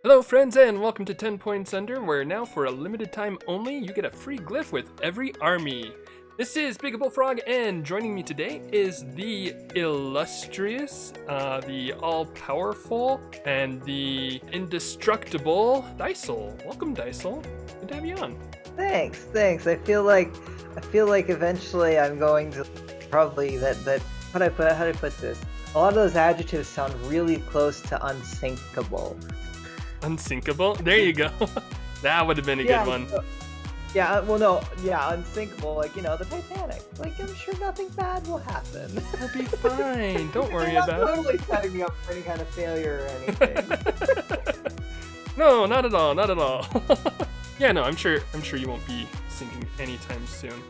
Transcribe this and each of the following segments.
Hello friends and welcome to 10 Points Under, where now for a limited time only you get a free glyph with every army. This is Big Bullfrog, and joining me today is the illustrious, the all-powerful, and the indestructible Dysole. Welcome, Dysole. Good to have you on. Thanks. I feel like eventually I'm going to probably how do I put this? A lot of those adjectives sound really close to unsinkable. Unsinkable? There you go. That would have been a good one. Unsinkable, like, the Titanic. Like, I'm sure nothing bad will happen. It'll be fine. Don't worry I'm about not totally setting me up for any kind of failure or anything. No, not at all, not at all. Yeah, no, I'm sure you won't be sinking anytime soon.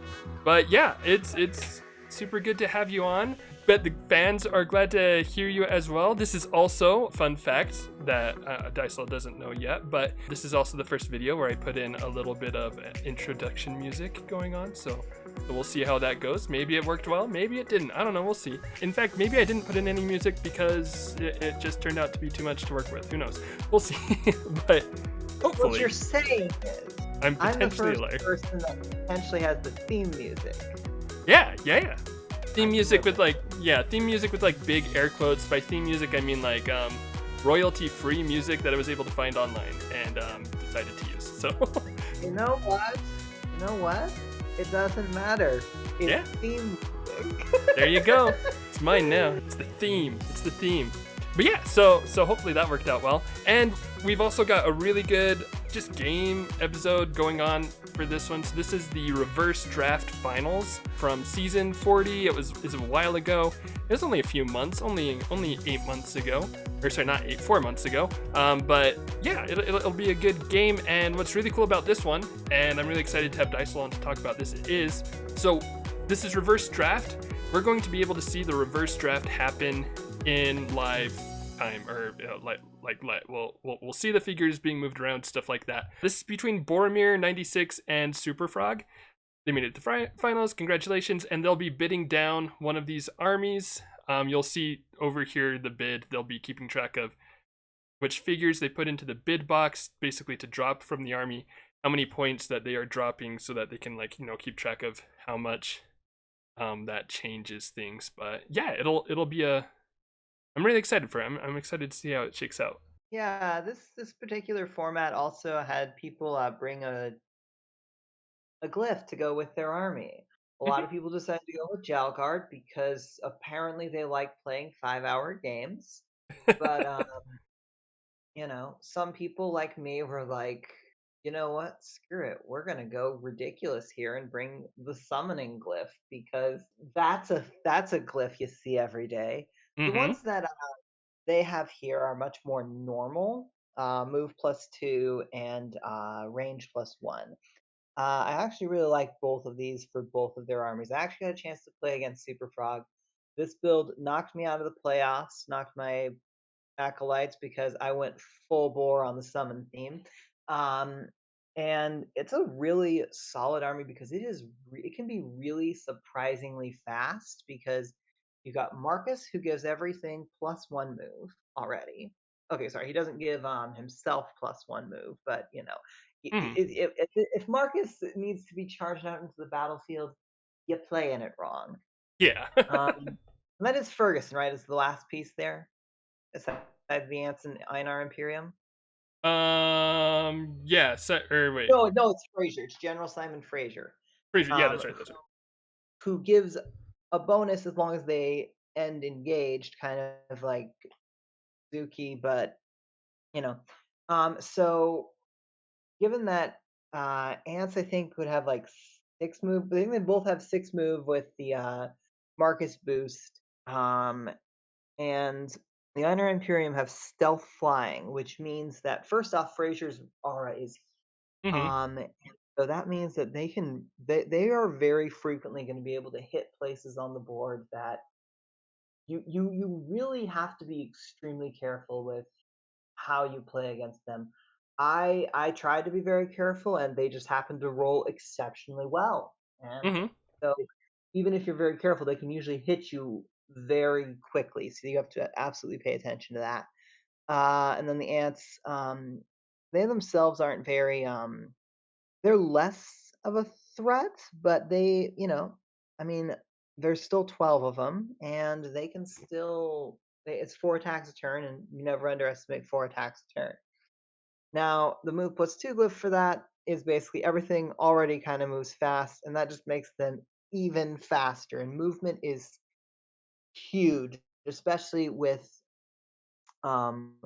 But yeah, it's super good to have you on. Bet the fans are glad to hear you as well. This is also, fun fact that Dysole doesn't know yet, but this is also the first video where I put in a little bit of introduction music going on, so we'll see how that goes. Maybe it worked well, maybe it didn't. I don't know, we'll see. In fact, maybe I didn't put in any music because it just turned out to be too much to work with. Who knows? We'll see. But hopefully. What you're saying is, I'm the first person that potentially has the theme music. Yeah. Theme music with like big air quotes. By theme music I mean like royalty-free music that I was able to find online and decided to use. So You know what? It doesn't matter. It's theme music. There you go. It's mine now. It's the theme. But yeah, so hopefully that worked out well. And we've also got a really good just game episode going on for this one. So this is the reverse draft finals from season 40. It was a while ago. It was only a few months, only 8 months ago. Or sorry, not 8, 4 months ago. But yeah, it'll be a good game. And what's really cool about this one, and I'm really excited to have Dysole on to talk about this, is this is reverse draft. We're going to be able to see the reverse draft happen in live time, or we'll see the figures being moved around, stuff like that. This is between Boromir96 and superfrog. They made it to finals. Congratulations. And they'll be bidding down one of these armies. You'll see over here the bid. They'll be keeping track of which figures they put into the bid box, basically to drop from the army, how many points that they are dropping, so that they can keep track of how much that changes things. But yeah, it'll be I'm really excited for it. I'm excited to see how it shakes out. Yeah, this particular format also had people bring a glyph to go with their army. A lot of people decided to go with Jalgard because apparently they like playing 5-hour games. But some people like me were like, you know what? Screw it. We're gonna go ridiculous here and bring the summoning glyph, because that's a glyph you see every day. The ones that they have here are much more normal, move +2 and range +1. I actually really like both of these for both of their armies. I actually got a chance to play against Superfrog. This build knocked me out of the playoffs, knocked my acolytes, because I went full bore on the summon theme. And it's a really solid army because it can be really surprisingly fast, because you got Marcus, who gives everything +1 move already. Okay, sorry, he doesn't give himself +1 move, but if Marcus needs to be charged out into the battlefield, you're playing it wrong. Yeah. And that is Ferguson, right? Is the last piece there? Besides the Ants and Einar Imperium? Yeah, wait. No, it's Fraser. It's General Simon Fraser. Fraser, yeah, that's right. Who gives a bonus as long as they end engaged, kind of like Zuki, but so given that Ants, I think, would have like 6 move. I think they both have 6 move with the Marcus boost. And the Einar Imperium have stealth flying, which means that first off, Fraser's aura is so that means that they are very frequently going to be able to hit places on the board that you really have to be extremely careful with how you play against them. I tried to be very careful, and they just happened to roll exceptionally well. And so even if you're very careful, they can usually hit you very quickly. So you have to absolutely pay attention to that. And then the ants, they themselves aren't very they're less of a threat, but I mean, there's still 12 of them, and they can still. It's 4 attacks a turn, and you never underestimate 4 attacks a turn. Now, the move plus 2 glyph for that is basically everything already kind of moves fast, and that just makes them even faster. And movement is huge, especially with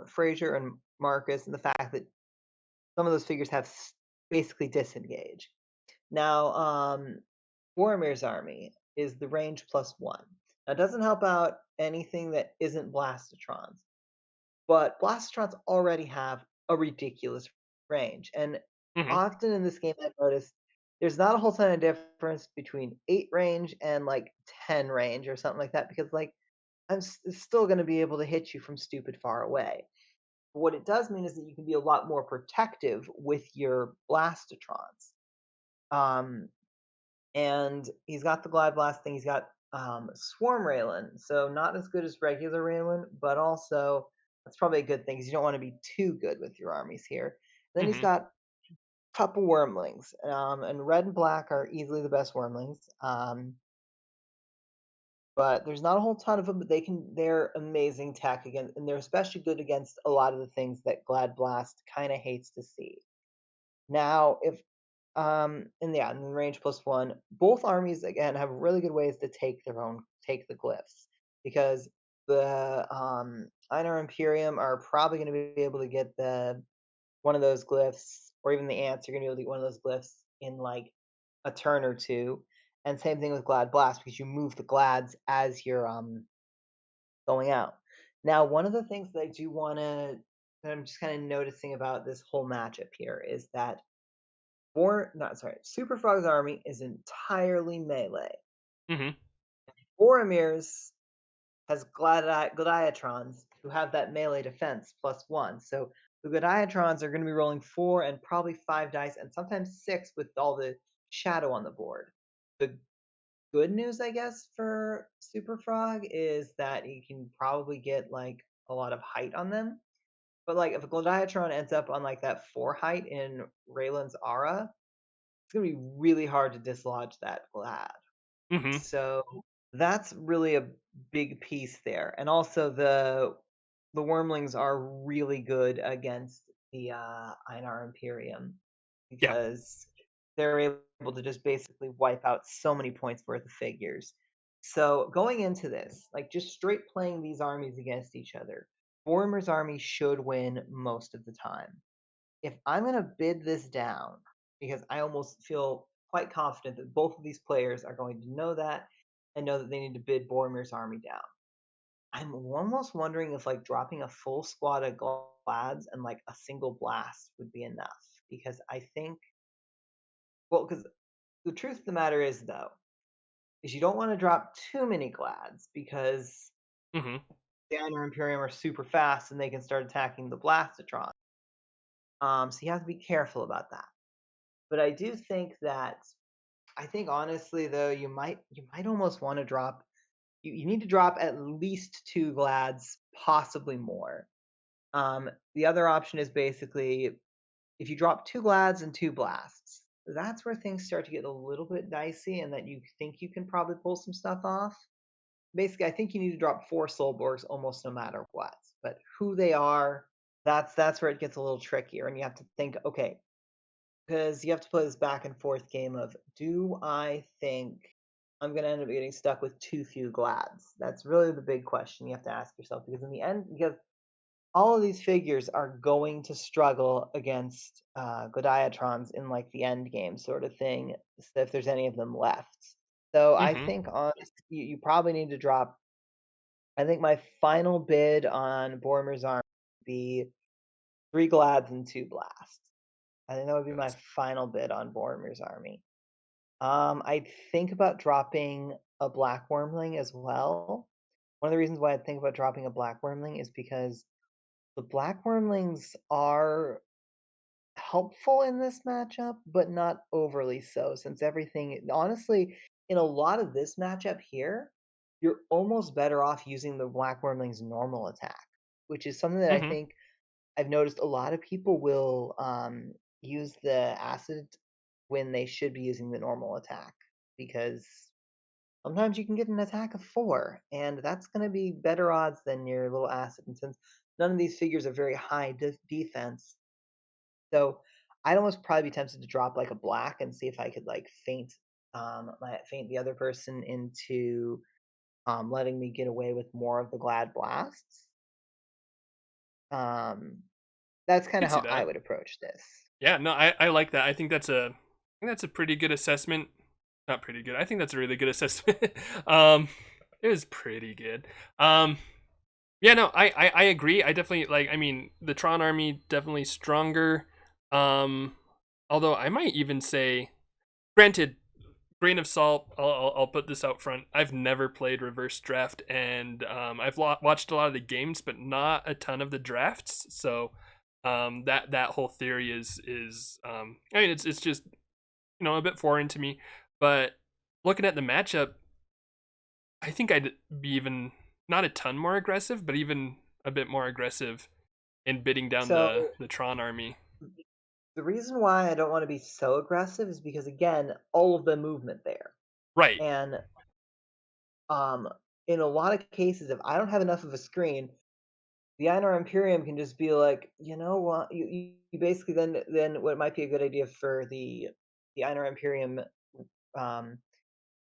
Fraser and Marcus, and the fact that some of those figures have basically disengage. Now, Boromir's army is the range plus 1. Now, it doesn't help out anything that isn't Blastotrons, but Blastotrons already have a ridiculous range. And Hmm. often in this game, I've noticed there's not a whole ton of difference between 8 range and like 10 range or something like that, because like it's still going to be able to hit you from stupid far away. But what it does mean is that you can be a lot more protective with your Blastotrons. Um, and he's got the Glide Blast thing. He's got Swarm Raylan, so not as good as regular Raylan, but also that's probably a good thing because you don't want to be too good with your armies here. Then he's Hmm. got a couple Wormlings, and red and black are easily the best Wormlings. But there's not a whole ton of them, but they're amazing tech against, and they're especially good against a lot of the things that Glad Blast kind of hates to see. Now, if and yeah, in range plus 1, both armies again have really good ways to take the glyphs because the Einar Imperium are probably going to be able to get the one of those glyphs, or even the ants are going to be able to get one of those glyphs in like a turn or two. And same thing with Glad Blast because you move the Glads as you're going out. Now, one of the things that I do want to that I'm just kind of noticing about this whole matchup here is that Super Frog's army is entirely melee. Hmm. Boromir's has Gladiatrons who have that melee defense plus 1. So the Gladiatrons are going to be rolling 4 and probably 5 dice, and sometimes 6 with all the shadow on the board. The good news, I guess, for Super Frog is that you can probably get like a lot of height on them. But like if a Gladiatron ends up on like that 4 height in Raylan's aura, it's gonna be really hard to dislodge that Glad. Hmm. So that's really a big piece there. And also the Wormlings are really good against the Einar Imperium Yeah. because they're able to just basically wipe out so many points worth of figures. So going into this, like just straight playing these armies against each other, Boromir's army should win most of the time. If I'm going to bid this down, because I almost feel quite confident that both of these players are going to know that and know that they need to bid Boromir's army down. I'm almost wondering if like dropping a full squad of glads and like a single blast would be enough. Because I think, well, because the truth of the matter is though, is you don't want to drop too many glads because Hmm. the Honor Imperium are super fast and they can start attacking the Blastatron. So you have to be careful about that. But I do think that I think honestly though you might almost want to drop you need to drop at least 2 glads, possibly more. The other option is basically if you drop 2 glads and 2 blasts, that's where things start to get a little bit dicey and that you think you can probably pull some stuff off. Basically, I think you need to drop 4 Soulborgs almost no matter what. But who they are, that's where it gets a little trickier, and you have to think, okay, because you have to play this back and forth game of do I think I'm going to end up getting stuck with too few glads? That's really the big question you have to ask yourself because in the end, because all of these figures are going to struggle against Gladiatrons in like the end game sort of thing, so if there's any of them left. So I Hmm. think you probably need to drop. I think my final bid on Boromir's arm would be 3 glads and 2 blasts. I think that would be my final bid on Boromir's army. I'd think about dropping a Black Wormling as well. One of the reasons why I think about dropping a Black Wormling is because the Black Wormlings are helpful in this matchup, but not overly so, since everything honestly, in a lot of this matchup here, you're almost better off using the Black Wormling's normal attack. which is something that I Mm-hmm. think I've noticed a lot of people will use the acid when they should be using the normal attack because sometimes you can get an attack of 4, and that's going to be better odds than your little acid. And since none of these figures are very high defense, so I'd almost probably be tempted to drop like a black and see if I could like feint the other person into letting me get away with more of the Glad Blasts. Um, that's I kind can of see how I that. would approach this. Yeah, no, I like that. I think that's a pretty good assessment. Not pretty good. I think that's a really good assessment. um, it was pretty good. Um, yeah, no, I agree. I definitely like. I mean, the Tron army definitely stronger. Um, although I might even say, granted, grain of salt. I'll put this out front. I've never played reverse draft, and I've watched a lot of the games, but not a ton of the drafts. So that whole theory is I mean it's just a bit foreign to me. But looking at the matchup, I think I'd be even not a ton more aggressive, but even a bit more aggressive in bidding down the So the Tron army. the reason why I don't want to be so aggressive is because again, all of the movement there. Right. And um in a lot of cases if I don't have enough of a screen, the Einar Imperium can just be like, you know what, you basically then what might be a good idea for the Einar Imperium um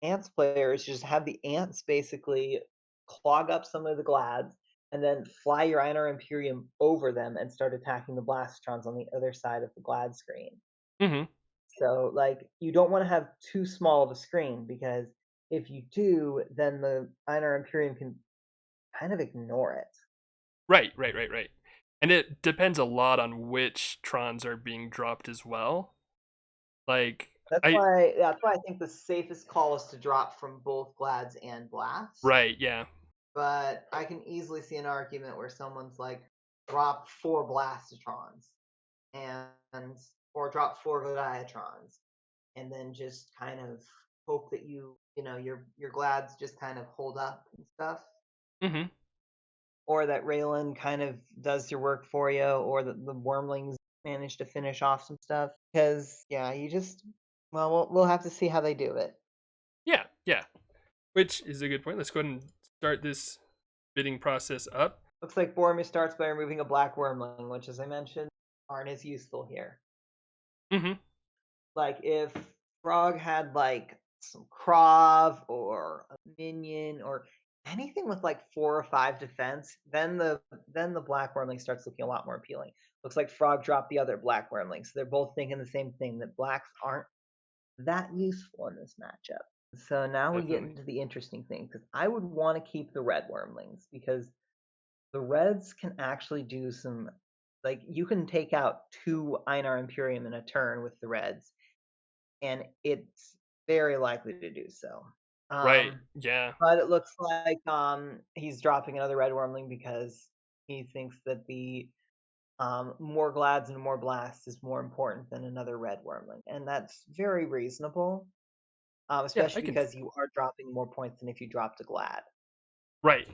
ants player is just have the ants basically clog up some of the glads and then fly your Einar Imperium over them and start attacking the Blastrons on the other side of the glad screen. Mm-hmm. So like you don't want to have too small of a screen because if you do, then the Einar Imperium can kind of ignore it. Right. And it depends a lot on which Trons are being dropped as well. Like I That's why I think the safest call is to drop from both glads and blasts. right, yeah. But I can easily see an argument where someone's like drop 4 Blastatrons and or drop 4 Godiatrons and then just kind of hope that your glads just kind of hold up and stuff. Mhm. Or that Raylan kind of does your work for you, or that the Wormlings manage to finish off some stuff. Because yeah, we'll have to see how they do it. Yeah, yeah. Which is a good point. Let's go ahead and start this bidding process up. Looks like Boromir starts by removing a black Wormling, which, as I mentioned, aren't as useful here. Mhm. Like if Frog had like some Krav or a minion or anything with like 4 or 5 defense, then the black wormling starts looking a lot more appealing. Looks like Frog dropped the other black wormling, so they're both thinking the same thing that blacks aren't that useful in this matchup. So now we get Definitely. into the interesting thing because I would want to keep the red wormlings because the reds can actually do some like you can take out 2 Einar Imperium in a turn with the reds and it's very likely to do so. Right. Um, Yeah. but it looks like he's dropping another red wormling because he thinks that the more glads and more blasts is more important than another red wormling, and that's very reasonable, Yeah, especially I can because you are dropping more points than if you dropped a glad. right.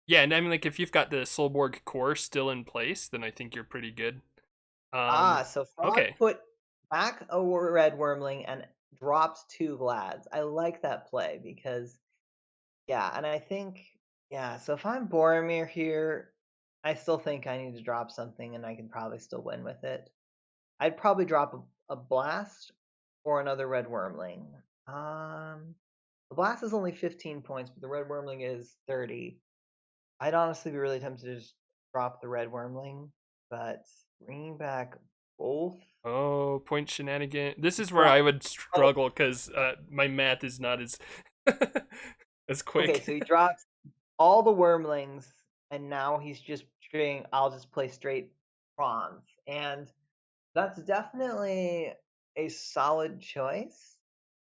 Yeah, and I mean like if you've got the Solborg core still in place, then I think you're pretty good. So Frog Okay. put back a red wormling and dropped 2 glads. I like that play because yeah, and I think yeah, so if I'm Boromir here, I still think I need to drop something and I can probably still win with it. I'd probably drop a blast or another red wormling. The blast is only 15 points, but the red wormling is 30. I'd honestly be really tempted to just drop the red wormling, but bringing back both Oh, point shenanigan. This is where I drop. would Oh, struggle cuz my math is not as as okay, quick. so he drops all the wormlings, and now he's just saying, "I'll just play straight prawns," and that's definitely a solid choice.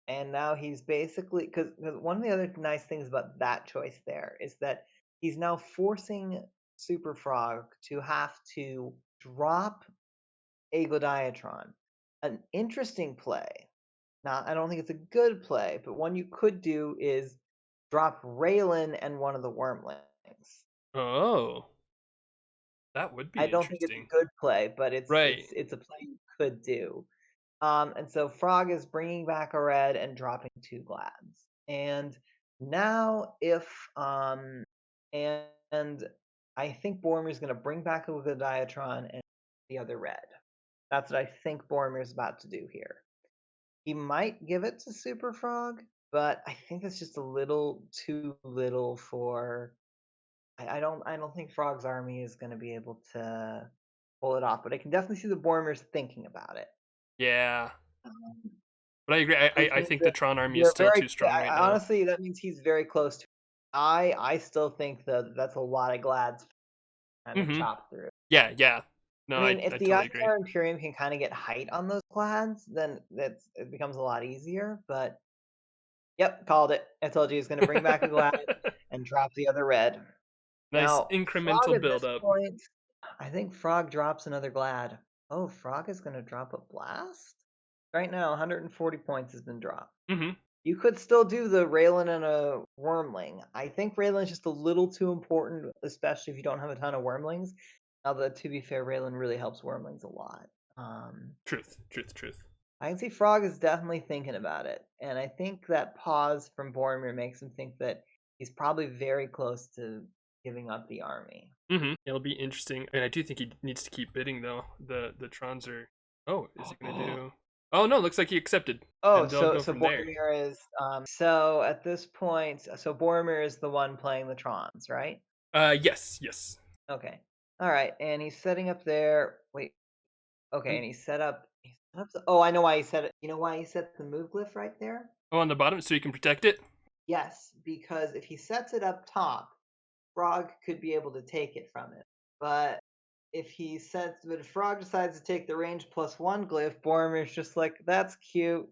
And now he's basically because one of the other nice things about that choice there is that he's now forcing Super Frog to have to drop a Godiatron. An interesting play. Now, I don't think it's a good play, but one you could do is drop Raylan and one of the Wormlings. Oh. That would I be don't think it's a interesting. good play, but Right. it's a play you could do. And so Frog is bringing back a red and dropping 2 glads. And now if and I think Boromir's going to bring back a Godiatron and the other red. That's what I think Boromir's about to do here. He might give it to Super Frog, but I think it's just a little too little for. I don't think Frog's army is going to be able to pull it off. But I can definitely see the Boromir's thinking about it. Yeah. Um, But I agree. which I means think the that Tron army is they're still very. too strong right now. Honestly, that means he's very close to. I still think that that's a lot of glads kind of Hmm. chop through. Yeah, yeah. No, I mean, I if the totally agree. Icar Imperium can kind of get height on those glads, then it becomes a lot easier. But yep, called it. I told you he's going to bring back a glad and drop the other red. Nice Now, Frog incremental at build this up. point, I think Frog drops another glad. Oh, Frog is going to drop a blast? Right now, 140 points has been dropped. Hmm. You could still do the Raylan and a Wormling. I think Raylan's just a little too important, especially if you don't have a ton of Wormlings. Although, to be fair, Raylan really helps Wormlings a lot. Um, Truth, truth, truth. I can see Frog is definitely thinking about it. And I think that pause from Boromir makes him think that he's probably very close to giving up the army. Hmm. It'll be interesting. And I do think he needs to keep bidding though. The Trons are. Oh, is he gonna do? Oh no, looks like he accepted, Oh, and they'll so go so from there. Boromir is so at this point, so Boromir is the one playing the Trons, right? Yes, yes. Okay. All right, and he's setting up there. Wait. Okay, And, and he set up oh, I know why he set it. You know why he set the move glyph right there? oh, on the bottom, so you can protect it. Yes, because if he sets it up top, Frog could be able to take it from him. But but if Frog decides to take the range +1 glyph, Boromir's just like, that's cute.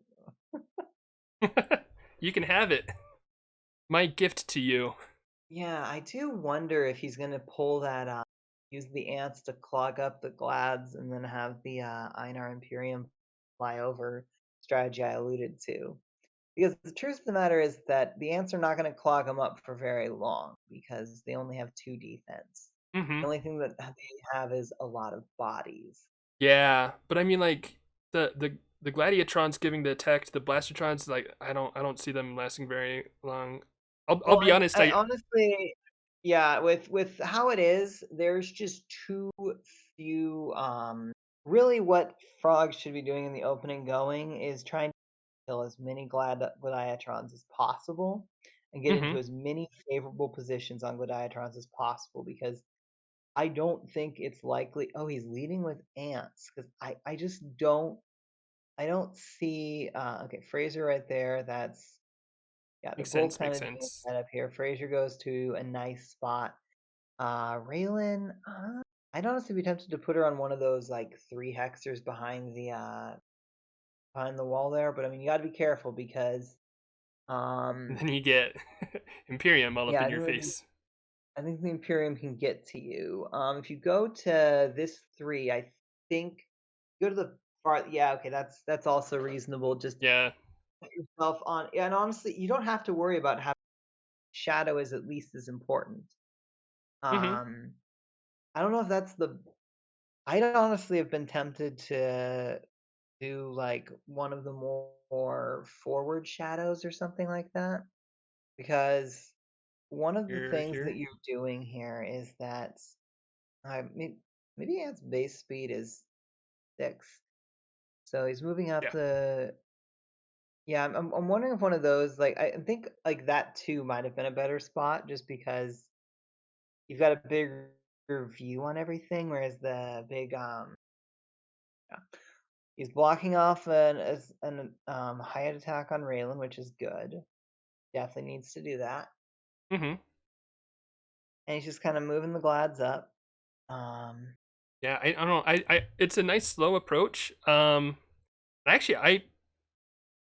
You can have it. My gift to you. Yeah, I do wonder if he's gonna pull that use the ants to clog up the glads and then have the Einar Imperium fly over strategy I alluded to. Because the truth of the matter is that the ants are not going to clog them up for very long because they only have 2 defense. Hmm. The only thing that they have is a lot of bodies. Yeah, but I mean, like the Gladiatrons giving the attack to the Blastertrons, like I don't see them lasting very long. I'll Well, be honest. I I honestly, yeah, with how it is, there's just too few. Really, what Frog should be doing in the opening going is trying to kill as many Gladiatrons as possible and get into hmm as many favorable positions on Gladiatrons as possible because I don't think it's likely. Oh, he's leading with ants because I just I don't see. Okay, Fraser right there. That's yeah. They're makes both sense. kind Makes of doing sense. that up here. Fraser goes to a nice spot. Raylan. I'd honestly be tempted to put her on one of those like 3 hexers behind the wall there, but I mean you got to be careful because And um then you get Imperium all up yeah in your face. I think the Imperium can get to you. If you go to this 3, I think go to the far. Yeah, okay, that's also reasonable. Just Yeah. put yourself on. Yeah, and honestly, you don't have to worry about having shadow is at least as important. hmm Um, I don't know if that's the. I'd honestly have been tempted to do like one of the more forward shadows or something like that because one of the Here, things that here. you're doing here is that maybe Ant's base speed is 6, so he's moving up Yeah. the. Yeah, I'm wondering if one of those like I think like that too might have been a better spot just because you've got a bigger view on everything, whereas the big yeah. He's blocking off an high attack on Raylan, which is good. Definitely needs to do that, hmm and he's just kind of moving the glads up. Um, Yeah. I don't know. It's a nice slow approach. Actually,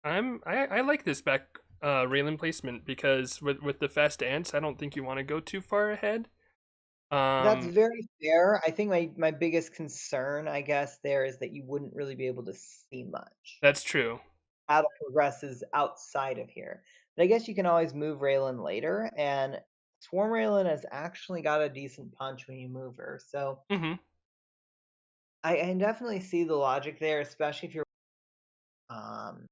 I like this back Raylan placement because with the fast ants, I don't think you want to go too far ahead. That's Um, very fair. I think my biggest concern, I guess, there is that you wouldn't really be able to see much. that's true. Battle progresses outside of here. But I guess you can always move Raylan later, and Swarm Raylan has actually got a decent punch when you move her. So Mm-hmm. I definitely see the logic there, especially if you're um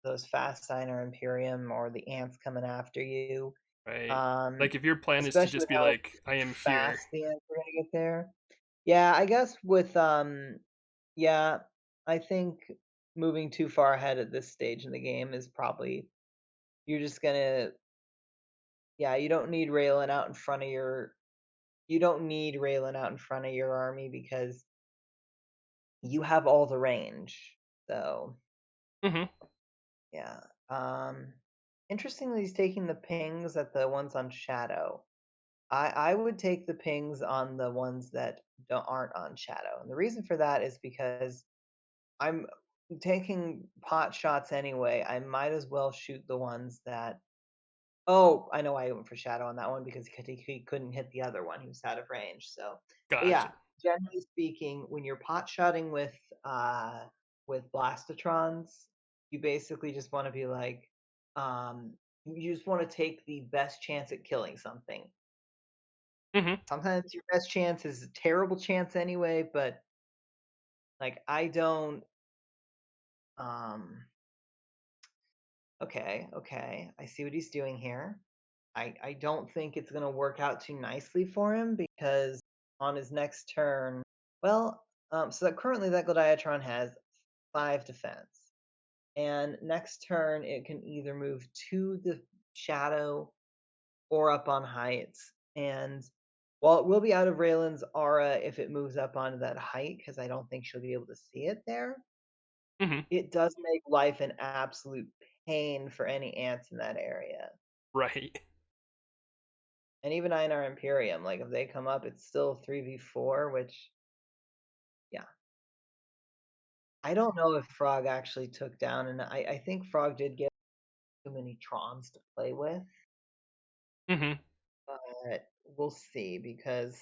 those fast Signer Imperium or the ants coming after you. Right. Um, Like if your plan is to especially just with be how like, I am here. fast the ants are gonna get there. Yeah, I guess with yeah, I think moving too far ahead at this stage in the game is probably you're just gonna yeah, you don't need Raylan out in front of your army because you have all the range. So Mm-hmm. yeah. Um Interestingly he's taking the pings at the ones on Shadow. I would take the pings on the ones that aren't on Shadow. And the reason for that is because I'm taking pot shots anyway. I might as well shoot the ones that. Oh, I know why I went for Shadow on that one because he couldn't hit the other one. He was out of range. So, but Gotcha. yeah, generally speaking, when you're pot shotting with Blastotrons, you basically just want to be like, um, you just want to take the best chance at killing something. Mm-hmm. Sometimes your best chance is a terrible chance anyway, but like I don't um okay. I see what he's doing here. I don't think it's gonna work out too nicely for him because on his next turn, well, so that currently that Gladiatron has 5 defense. And next turn it can either move to the shadow or up on heights. And while it will be out of Raylan's aura if it moves up onto that height, because I don't think she'll be able to see it there, Mm-hmm. it does make life an absolute pain for any ants in that area. Right. And even Einar Imperium, like if they come up, it's still 3v4, which, yeah. I don't know if Frog actually took down, and I think Frog did get too many Trons to play with, Mm-hmm. but we'll see because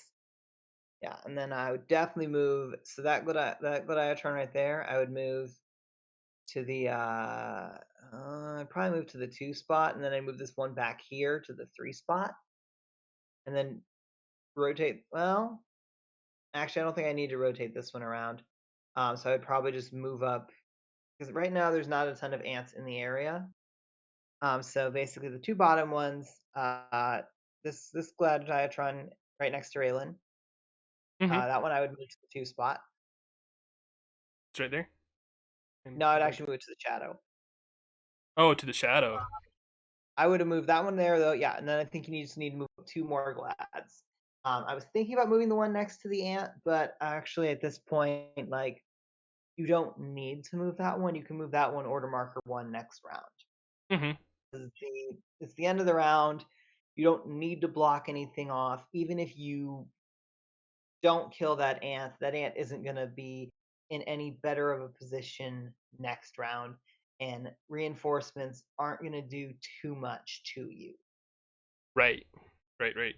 yeah, and then I would definitely move. So that Gladiatron right there, I would move to the I'd probably move to the 2 spot, and then I move this one back here to the 3 spot, and then rotate. Well, actually, I don't think I need to rotate this one around. So I'd probably just move up because right now there's not a ton of ants in the area. So basically, the 2 bottom ones, this Gladiatron right next to Raylan, Mm-hmm. that one I would move to the 2 spot. It's right there. And No, I'd like, actually move it to the shadow. oh, to the shadow. I would have moved that one there though, yeah. And then I think you just need to move 2 more glads. I was thinking about moving the one next to the ant, but actually at this point, like you don't need to move that one. You can move that one order marker 1 next round. Mm-hmm. It's the end of the round. You don't need to block anything off. Even if you don't kill that ant isn't going to be in any better of a position next round, and reinforcements aren't going to do too much to you. Right. Right. Right.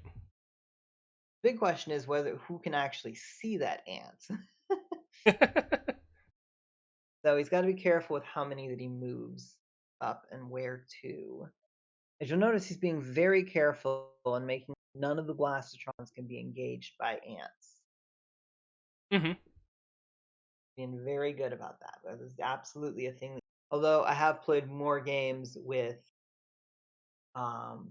Big question is whether who can actually see that ant. So he's got to be careful with how many that he moves up and where to. As you'll notice, he's being very careful and making none of the Blastotrons can be engaged by ants. Mm-hmm. Being very good about that. That is absolutely a thing. Although I have played more games with um,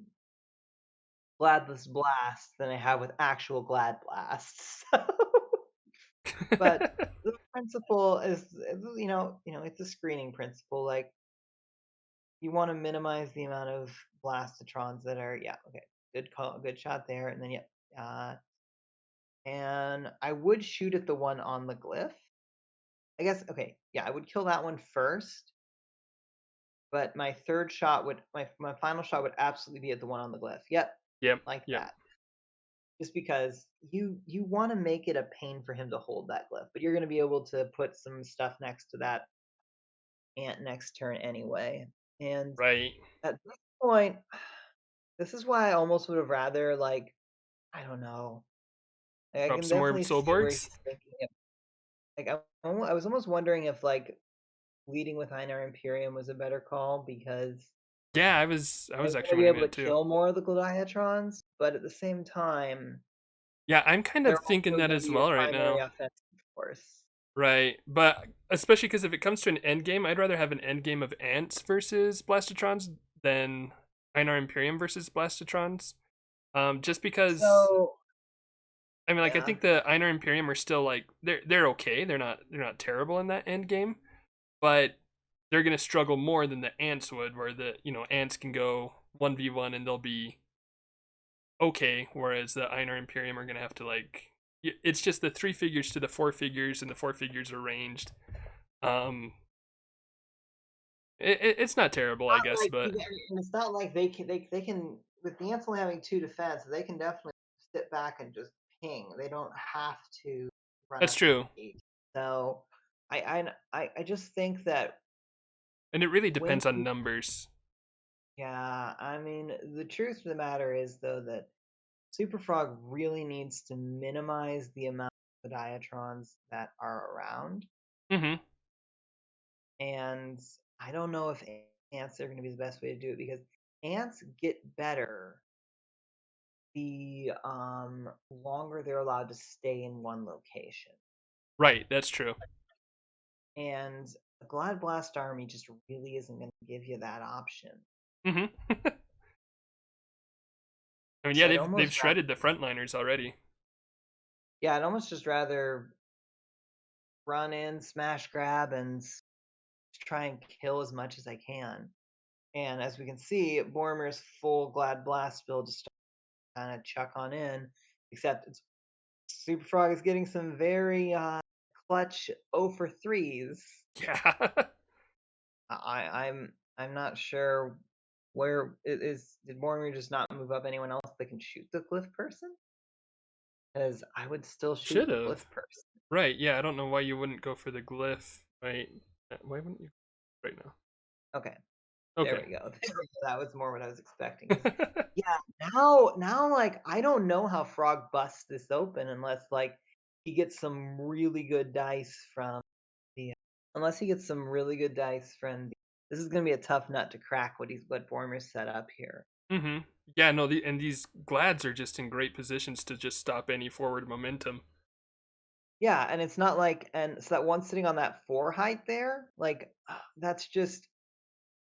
Gladless Blast than I have with actual Glad Blasts. But the principle is, it's a screening principle. Like you want to minimize the amount of Blastotrons that are, yeah, okay, good call, good shot there, and then yeah, and I would shoot at the one on the glyph. I guess okay, yeah, I would kill that one first, but my third shot would my final shot would absolutely be at the one on the glyph. Yep, Yep. like Yep. that. Just because you want to make it a pain for him to hold that glyph, but you're going to be able to put some stuff next to that ant next turn anyway. And Right. at this point, this is why I almost would have rather like I don't know. I Drop can some more definitely see where Soulborgs. he's thinking of. Like I was almost wondering if like leading with Einar Imperium was a better call because Yeah, I was they're actually going to be wondering able that to too. kill more of the Gladiatrons. but at the same time, Yeah, I'm kind they're of thinking also that going to as be your well right primary now. offensive force. Right, but especially because if it comes to an end game, I'd rather have an end game of ants versus Blastotrons than Einar Imperium versus Blastotrons. Just because So, I mean, like I yeah. think the Einar Imperium are still like they're okay. They're not terrible in that end game, but they're gonna struggle more than the ants would, where the ants can go 1v1 and they'll be okay, whereas the Einar Imperium are gonna have to like it's just the three figures to the four figures, and the four figures are ranged. Um, it's not terrible, I Not guess, like but and it's not like they can with the ants only having two defense, they can definitely sit back and just ping. They don't have to run that's up and true. engage. So I just think that And it really when depends on numbers. yeah, I mean the truth of the matter is though that Superfrog really needs to minimize the amount of diatrons that are around. Mm-hmm. And I don't know if ants are going to be the best way to do it because ants get better the longer they're allowed to stay in one location. Right, that's true. And a Glad Blast army just really isn't going to give you that option. Mm-hmm. I mean, yeah, So I'd they've almost rather, shredded the frontliners already. yeah, I'd almost just rather run in, smash grab, and try and kill as much as I can. And as we can see, Boromir's full Glad Blast build just kind of chuck on in, except it's Super Frog is getting some very clutch 0 for 3s. Yeah. I'm not sure where it is. Did Boromir just not move up anyone else that can shoot the Glyph person? Because I would still shoot Should the have. Glyph person. Right, yeah, I don't know why you wouldn't go for the glyph, right? Why wouldn't you right now? Okay, there Okay. we go. There we go. That was more what I was expecting. 'Cause, yeah, now, like I don't know how Frog busts this open unless like he gets some really good dice from the. Unless he gets some really good dice from the. This is gonna be a tough nut to crack. What Boromir set up here. Mm-hmm. Yeah, no, and these glads are just in great positions to just stop any forward momentum. Yeah, and it's not like and so that one sitting on that 4 height there, like that's just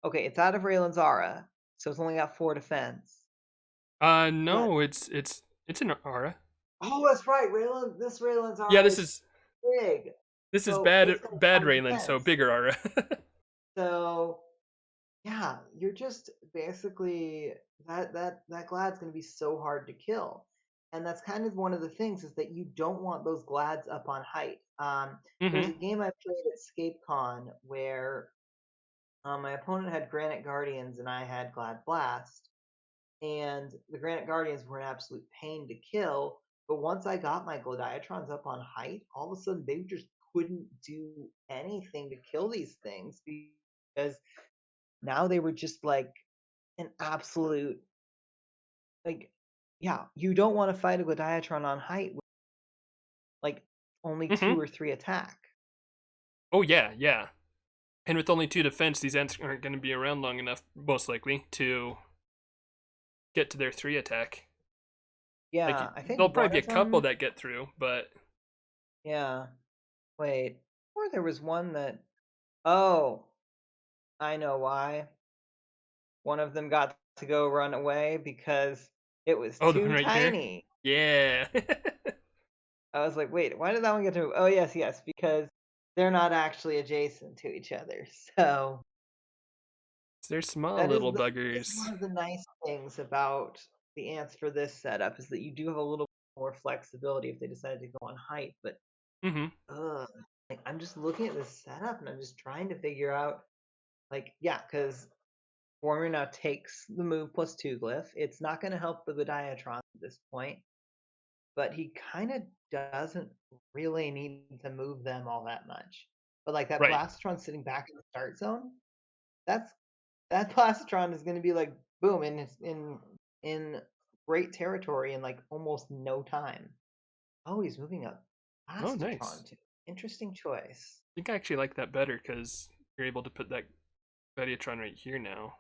okay, it's out of Raylan's aura, so it's only got 4 defense. But No, it's an aura. oh, that's right. Raylan's Yeah, aura this is is big. this is So bad it's got bad high Raylan, so defense. bigger aura. So yeah, you're just basically that Glad's going to be so hard to kill. And that's kind of one of the things is that you don't want those Glads up on height. There was Mm-hmm. a game I played at ScapeCon where my opponent had Granite Guardians and I had Glad Blast, and the Granite Guardians were an absolute pain to kill. But once I got my Gladiatrons up on height, all of a sudden they just couldn't do anything to kill these things because now they were just like an absolute like yeah, you don't want to fight a Gladiatron on height with like only Mm-hmm. 2 or 3 attack. Oh yeah, yeah. And with only two defense, these ants aren't going to be around long enough, most likely, to get to their three attack. Yeah, Like I there'll think probably one be a of couple them. that get through, but Yeah, wait, or there was one that. Oh, I know why. One of them got to go run away because it was oh, the one too right here. tiny. Yeah. I was like, wait, why did that one get to move? Oh, yes, yes, because they're not actually adjacent to each other. So They're small that is little is buggers. one of the nice things about the ants for this setup is that you do have a little more flexibility if they decide to go on height. But Mm-hmm. ugh, like, I'm just looking at this setup and I'm just trying to figure out, like, yeah, because Warmer now takes the move plus 2 glyph. It's not going to help the Godiatron at this point, but he kind of doesn't really need to move them all that much. But like that Right. Blastron sitting back in the start zone, that's that Blastron is going to be like boom in great territory in like almost no time. Oh, he's moving up Oh, nice. Blastron too. Interesting choice. I think I actually like that better because you're able to put that Gladiatron right here now.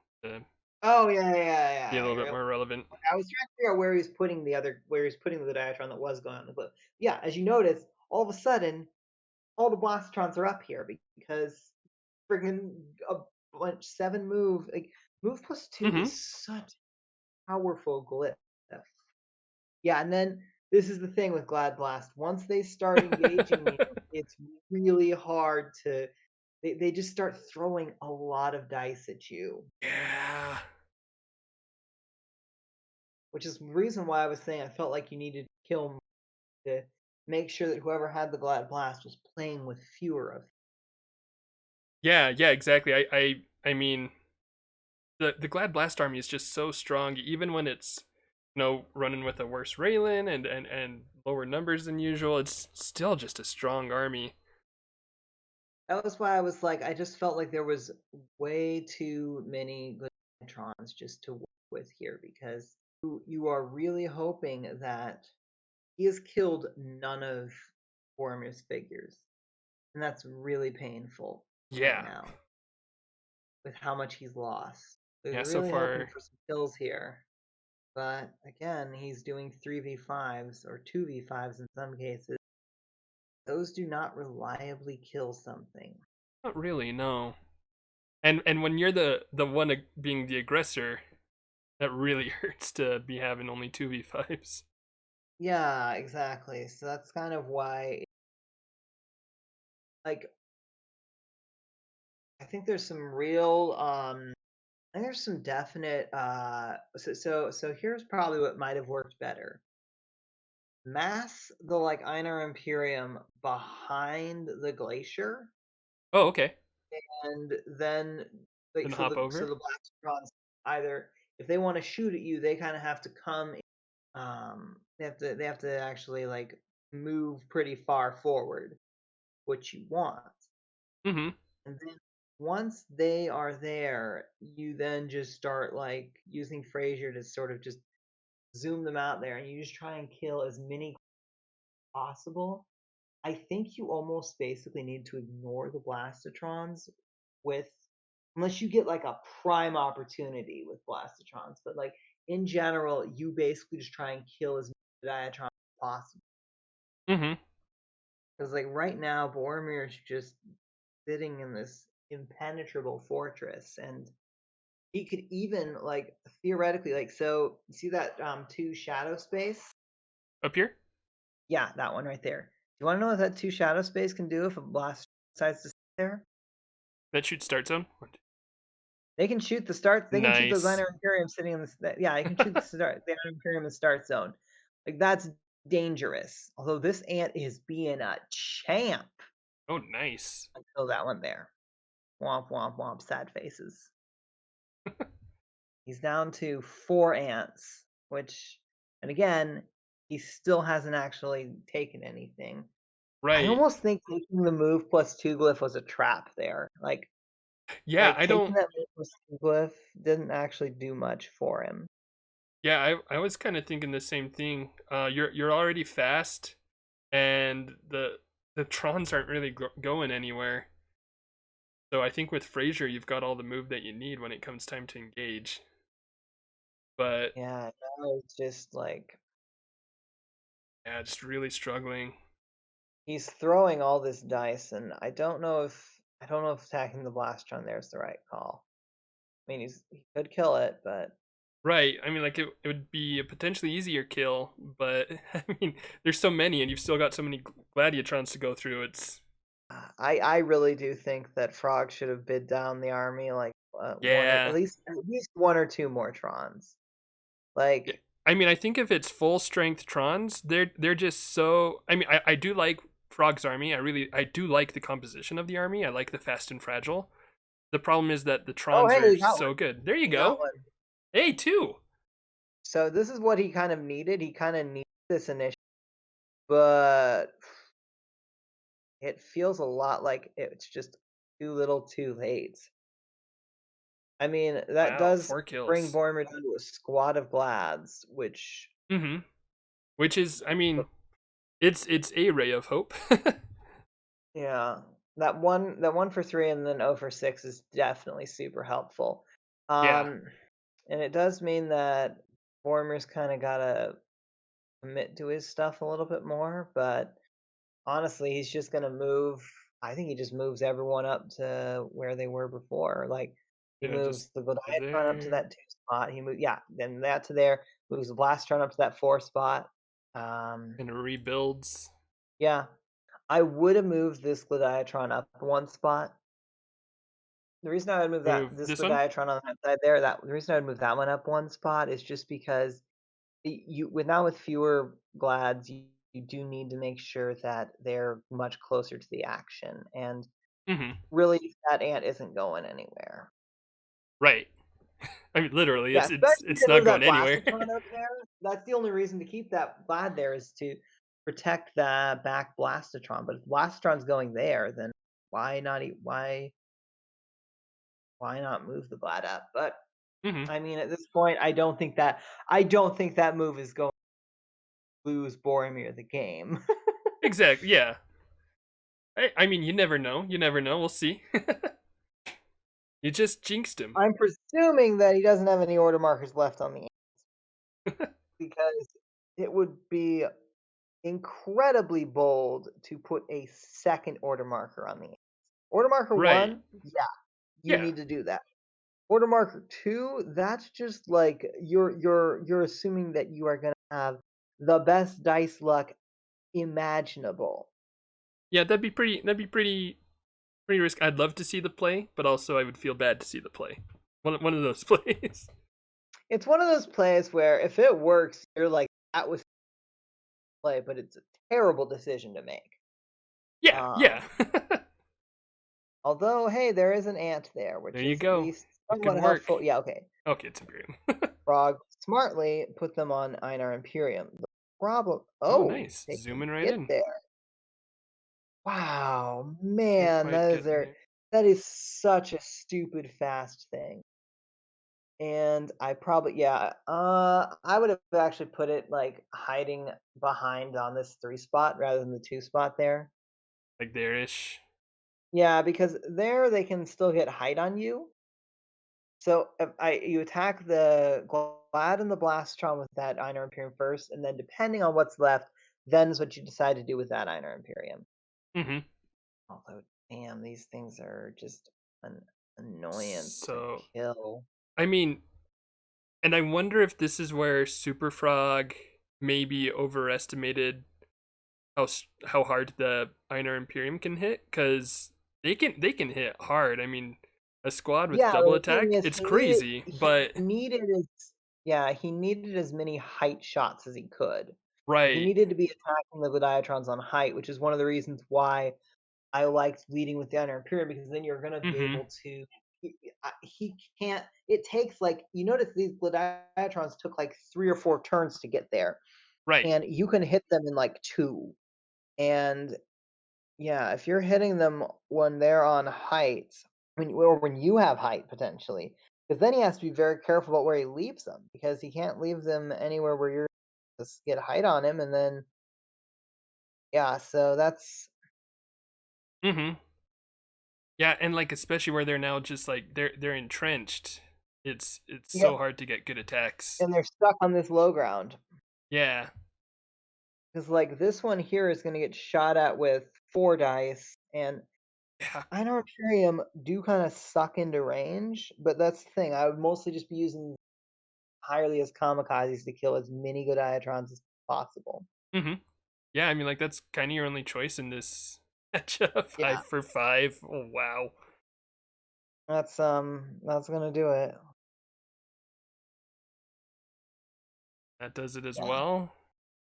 Oh yeah, yeah, Be a yeah. little bit more relevant. I was trying to figure out where he's putting the diatron that was going on the Glyph. Yeah, as you notice, all of a sudden, all the Blastotrons are up here because friggin' a bunch 7 move, like move plus 2 Mm-hmm. is such a powerful Glyph. Yeah, and then this is the thing with Glad Blast. Once they start engaging you, it's really hard to. They just start throwing a lot of dice at you, Yeah. which is the reason why I was saying I felt like you needed to kill to make sure that whoever had the Glad Blast was playing with fewer of. Yeah, yeah, exactly. I mean, the Glad Blast army is just so strong, even when it's running with a worse Raylan and lower numbers than usual. It's still just a strong army. That was why I was like, I just felt like there was way too many Glytrons just to work with here because you are really hoping that he has killed none of Boromir's figures. And that's really painful right Yeah, now with how much he's lost. So he's yeah. So really hoping far, for some kills here. But again, he's doing 3v5s or 2v5s in some cases. Those do not reliably kill something. not really. No. And when you're the one being the aggressor, that really hurts to be having only 2v5s. Yeah, exactly. So that's kind of why, like, I think there's some real, I think there's some definite, so here's probably what might have worked better. Mass the, like, Einar Imperium behind the glacier, Oh, okay. and then, like, Then so hop the over. Blastotrons either, if they want to shoot at you, they kind of have to come, they have to actually, like, move pretty far forward, which you want. Mm-hmm. And then once they are there, you then just start like using Frazier to sort of just zoom them out there, and you just try and kill as many possible. I think you almost basically need to ignore the Blastotrons with, unless you get like a prime opportunity with Blastotrons, but like in general, you basically just try and kill as many Diatrons as possible. Mm-hmm. Because like right now, Boromir is just sitting in this impenetrable fortress, and he could even like theoretically like, so see that 2 shadow space? Up here. Yeah, that one right there. Do you want to know what that 2 shadow space can do if a blast decides to sit there? That shoots start zone. They can shoot the start. They can shoot those Nice. Iron Imperium sitting in the. Yeah, they can shoot the Iron Imperium in the start zone. Like that's dangerous. Although this ant is being a champ Oh, nice. until that one there. Womp womp womp. Sad faces. He's down to 4 ants, which, and again, he still hasn't actually taken anything. I Right. almost think taking the move plus 2 glyph was a trap there. Yeah, Like I taking don't. that move plus 2 glyph didn't actually do much for him. Yeah, I was kind of thinking the same thing. You're already fast, and the Trons aren't really going anywhere. So I think with Frazier, you've got all the move that you need when it comes time to engage. But Yeah, now it's just like yeah, just really struggling. he's throwing all this dice, and I don't know if attacking the Blastron there is the right call. I mean, he could kill it, but Right. I mean, like it would be a potentially easier kill, but I mean, there's so many, and you've still got so many Gladiatrons to go through. It's I really do think that Frog should have bid down the army like yeah. at least 1 or 2 more Trons. Yeah. Like, I mean, I think if it's full strength Trons, they're just so. I mean, I do like Frog's army. I do like the composition of the army. I like the fast and fragile. The problem is that the oh Trons hey, are we got one. so good. There you We got go. one. Hey, two. So this is what he kind of needed. He kind of needed this initiative, but it feels a lot like it's just too little, too late. I mean, that Wow, does 4 kills. bring Boromir down to a squad of Glads, which Mm-hmm. Which is, I mean, it's a ray of hope. yeah, that one for 3 and then 0 for 6 is definitely super helpful. Yeah. Um, And it does mean that Boromir's kind of got to commit to his stuff a little bit more, but honestly, he's just gonna move. I think he just moves everyone up to where they were before. Like he Yeah, just moves the to Godiatron up to there. that 2 spot. He moved, yeah, then that to there. Moves the Blastron up to that 4 spot. Um, And it rebuilds. yeah, I would have moved this Gladiatron up 1 spot. The reason I would move that Move this this one? Gladiatron on that side there, that the reason I would move that one up 1 spot is just because you with now with fewer glads, you do need to make sure that they're much closer to the action. And Mm-hmm. really, that ant isn't going anywhere. Right. I mean, literally, Yeah, especially it's to not move going that anywhere. Blastitron up there. That's the only reason to keep that glad there is to protect the back Blastitron. But if Blastitron's going there, then why not? Why not move the glad up? But Mm-hmm. I mean, at this point, I don't think that move is going to lose Boromir the game. Exactly. Yeah. I mean, you never know. You never know. We'll see. You just jinxed him. I'm presuming that he doesn't have any order markers left on the ant because it would be incredibly bold to put a second order marker on the ant. Order marker Right. 1, yeah, you Yeah. need to do that. Order marker 2, that's just like you're assuming that you are gonna have the best dice luck imaginable. Yeah. That'd be pretty risky. I'd love to see the play, but also I would feel bad to see the play. One of those plays. It's one of those plays where if it works, you're like, that was play, but it's a terrible decision to make. Yeah. Yeah. Um, Although, hey, there is an ant there, There which you is at go. least It could somewhat work. helpful. Yeah, okay. Okay, it's Imperium. Frog smartly put them on Einar Imperium. The problem, Oh, oh, nice. they can Zooming right get in. there. Wow, Can't man, quite that is get their, there. that is such a stupid fast thing. And I probably, yeah, I would have actually put it like hiding behind on this 3 spot rather than the 2 spot there. Like there ish. Yeah, because there they can still get height on you. So if you attack the Glad and the Blastron with that Einar Imperium first, and then depending on what's left, then is what you decide to do with that Einar Imperium. Mm-hmm. Although, damn, these things are just an annoyance to So, kill. I mean, and I wonder if this is where Superfrog maybe overestimated how hard the Einar Imperium can hit, because they can hit hard. I mean, a squad with Yeah, double the thing attack, is, it's crazy, he but needed as yeah, he needed as many height shots as he could. He right. needed to be attacking the Gladiatrons on height, which is one of the reasons why I liked leading with the Iron Imperium because then you're gonna be Mm-hmm. able to. He can't. It takes like you notice these Gladiatrons took like 3 or 4 turns to get there, Right. and you can hit them in like 2. And yeah, if you're hitting them when they're on height, or when you have height potentially, because then he has to be very careful about where he leaves them because he can't leave them anywhere where you're just get height on him, and then yeah, so that's Mm-hmm. Yeah, and like especially where they're now just like they're entrenched. It's so yep, hard to get good attacks. and they're stuck on this low ground. Yeah. Because like this one here is going to get shot at with 4 dice, and Yeah. I know Imperium do kind of suck into range, but that's the thing. I would mostly just be using entirely as kamikazes to kill as many Godiatrons as possible. Mm-hmm. Yeah, I mean like that's kind of your only choice in this matchup. Yeah, 5 for 5. Oh wow. that's gonna do it. That does it as Yeah, well.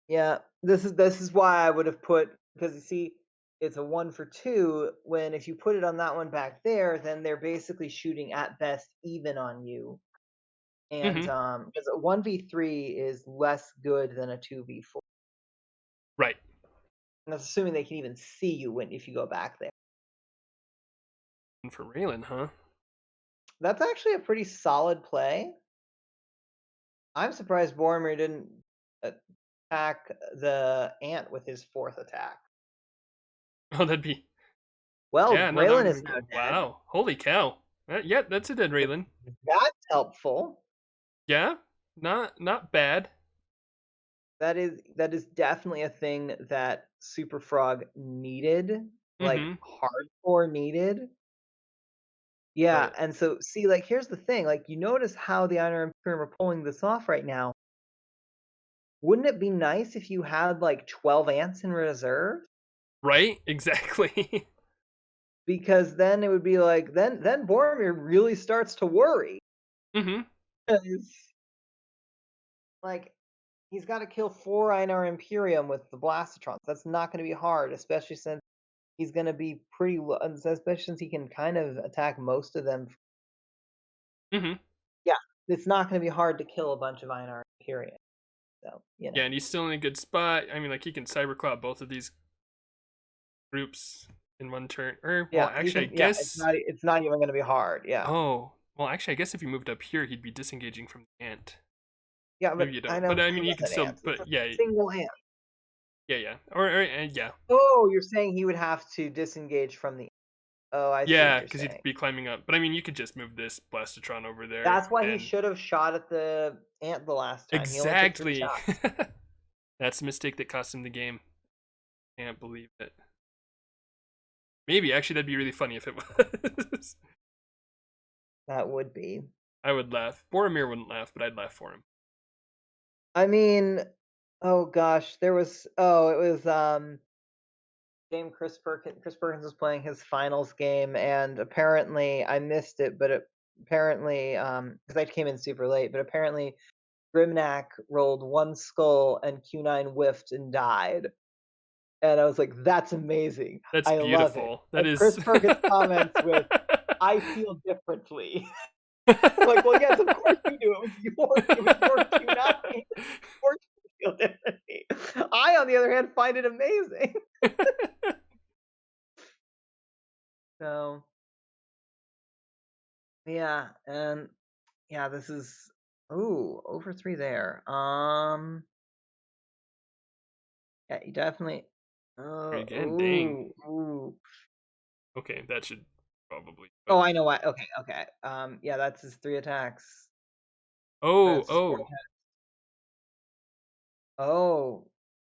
yeah. This is why I would have put because you see, it's a 1 for 2. When if you put it on that one back there, then they're basically shooting at best even on you. And Mm-hmm. because a 1v3 is less good than a 2v4. Right. And that's assuming they can even see you when if you go back there. And for Raylan, huh? That's actually a pretty solid play. I'm surprised Boromir didn't attack the ant with his 4th attack. Oh, that'd be Well, yeah. No, that would Raylan have is been now cool. dead. Wow. Holy cow. Yeah, that's a dead Raylan. That's helpful. Yeah, not bad. That is definitely a thing that Super Frog needed, like Mm-hmm. hardcore needed. Yeah, But and so see, like here's the thing, like you notice how the Iron Imperium are pulling this off right now. Wouldn't it be nice if you had like 12 ants in reserve? right, exactly. Because then it would be like then Boromir really starts to worry. Mm-hmm. 'Cause, like he's got to kill 4 Einar Imperium with the Blastotrons. That's not going to be hard, especially since he's going to be pretty especially since he can kind of attack most of them. Mm-hmm. Yeah, it's not going to be hard to kill a bunch of Einar Imperium. So, Yeah, and he's still in a good spot. I mean, like he can cyberclaw both of these groups in one turn. Or well, yeah, he actually, I can. Yeah, guess. it's not even going to be hard. Yeah, Oh, well, actually, I guess if he moved up here, he'd be disengaging from the ant. yeah, Maybe but you I don't. don't But I care mean, you about can that still. ant. It's a But yeah, single ant. yeah. Yeah, Oh, you're saying he would have to disengage from the. Oh, I see what yeah, you're because he'd saying. be climbing up. But I mean, you could just move this Blastotron over there, That's why he and should have shot at the ant the last time. He only took 3 exactly. shots. That's the mistake that cost him the game. Can't believe it. Maybe actually that'd be really funny if it was. That would be. I would laugh. Boromir wouldn't laugh, but I'd laugh for him. I mean, oh gosh, there was it was game Chris Perkins was playing his finals game and apparently I missed it, but apparently because I came in super late, but apparently Grimnack rolled 1 skull and Q9 whiffed and died. And I was like, that's amazing. That's I love it. beautiful. That And is. Chris Perkins comments with, I feel differently. I'm like, well, yes, of course you do. It was your Q9. Of course you feel differently. I, on the other hand, find it amazing. So yeah, and yeah, this is over 3 there. Yeah, you definitely. Again, dang. Ooh. Okay, that should probably. Oh, But I know why. Okay, okay. Yeah, that's his 3 attacks. oh, That's his 4 oh, attacks. Oh,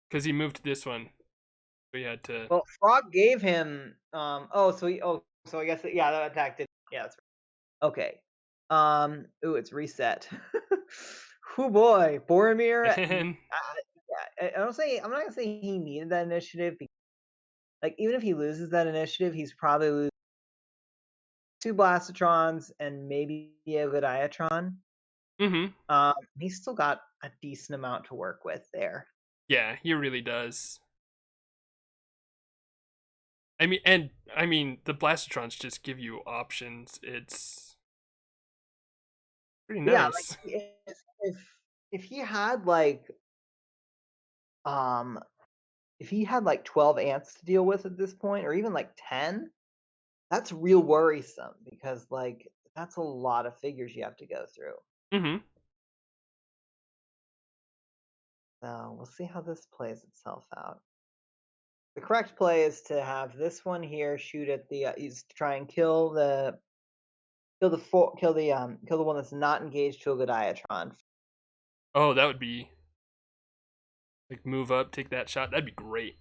because he moved this one, so he had to. well, Frog gave him. So I guess yeah, that attack did. Yeah, that's right. Okay. Ooh, it's reset. Whoo boy, Boromir. Man, Yeah, I'm not gonna say he needed that initiative. Like even if he loses that initiative, he's probably losing 2 Blastotrons and maybe a good Iatron. mm-hmm. He's still got a decent amount to work with there. Yeah, he really does. I mean, the Blastotrons just give you options. It's pretty Yeah, like nice. if he had um if he had like 12 ants to deal with at this point, or even like 10, that's real worrisome because like that's a lot of figures you have to go through. Mm-hmm. So we'll see how this plays itself out. The correct play is to have this one here shoot at the is to try and kill the one that's not engaged to a good Iatron. Oh, that would be like move up, take that shot. That'd be great.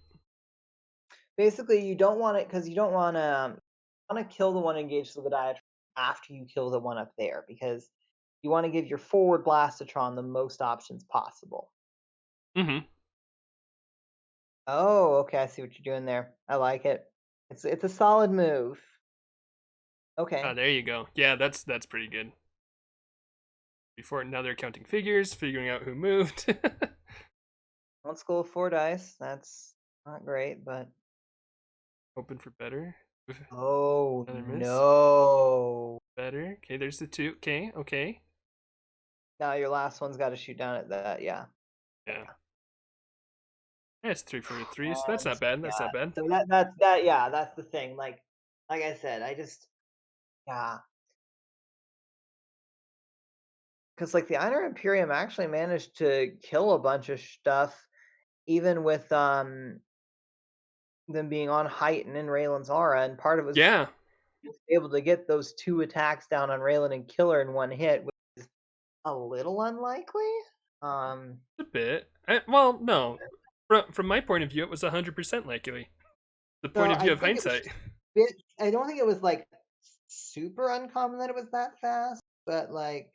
Basically, you don't want it because you don't want to kill the one engaged to the Godiatron after you kill the one up there because you want to give your forward Blastotron the most options possible. Mm-hmm. Oh, okay, I see what you're doing there. I like it. It's a solid move. Ah, Okay. there you go. Yeah, that's pretty good. Before now they're counting figures, figuring out who moved. One skull, 4 dice. That's not great, but Hoping for better. oh Another miss. no. Better. Okay, there's the 2. Okay, okay. Now your last one's got to shoot down at that. Yeah. Yeah. That's 3 for 3, so that's And not bad. yeah, That's not bad. so that's that. Yeah, that's the thing. Like I said, I just yeah. Because like the Einar Imperium actually managed to kill a bunch of stuff, even with them being on height and in Raylan's aura, and part of it was Yeah. able to get those 2 attacks down on Raylan and kill her in one hit. a little unlikely. A bit. Well, no. From my point of view, it was 100% likely. The point So of view I of think it was hindsight. just a bit. I don't think it was like super uncommon that it was that fast, but like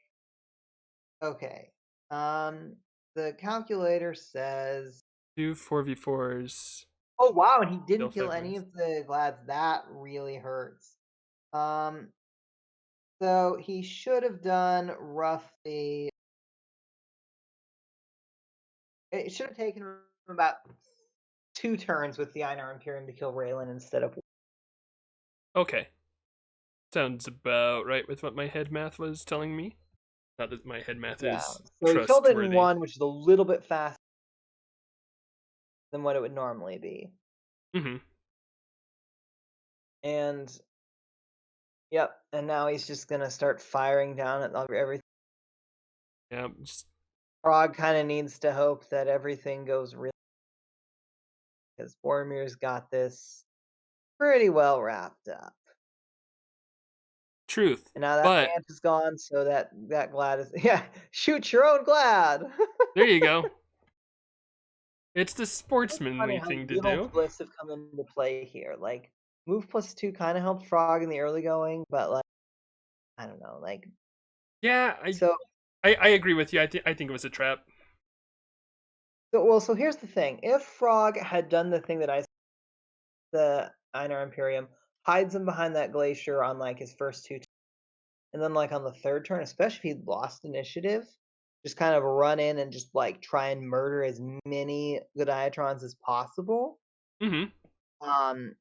okay. Um, the calculator says, Two 4v4s, oh wow, and he still didn't kill 5 any wins. of the glads. That really hurts. Um, so he should have done roughly. It should have taken him about 2 turns with the Einar Imperium to kill Raylan instead of. Okay. Sounds about right with what my head math was telling me. Not that my head math Yeah. is So he killed it in trustworthy. one, which is a little bit faster than what it would normally be. Mm-hmm. And yep, and now he's just gonna start firing down at everything. Yeah, just Frog kind of needs to hope that everything goes really, because Boromir's got this pretty well wrapped up. truth. And now that But ant is gone, so that Glad is yeah. Shoot your own Glad. there you go. It's the It's funny sportsmanly how thing to little do. glyphs have come into play here. Like move +2 kind of helped Frog in the early going, but like I don't know, like Yeah, so I agree with you. I think it was a trap. so here's the thing. If Frog had done the thing that the Einar Imperium hides him behind that glacier on like his first two, and then like on the third turn, especially if he'd lost initiative, just kind of run in and just like try and murder as many Godiatrons as possible. Mm-hmm. Um,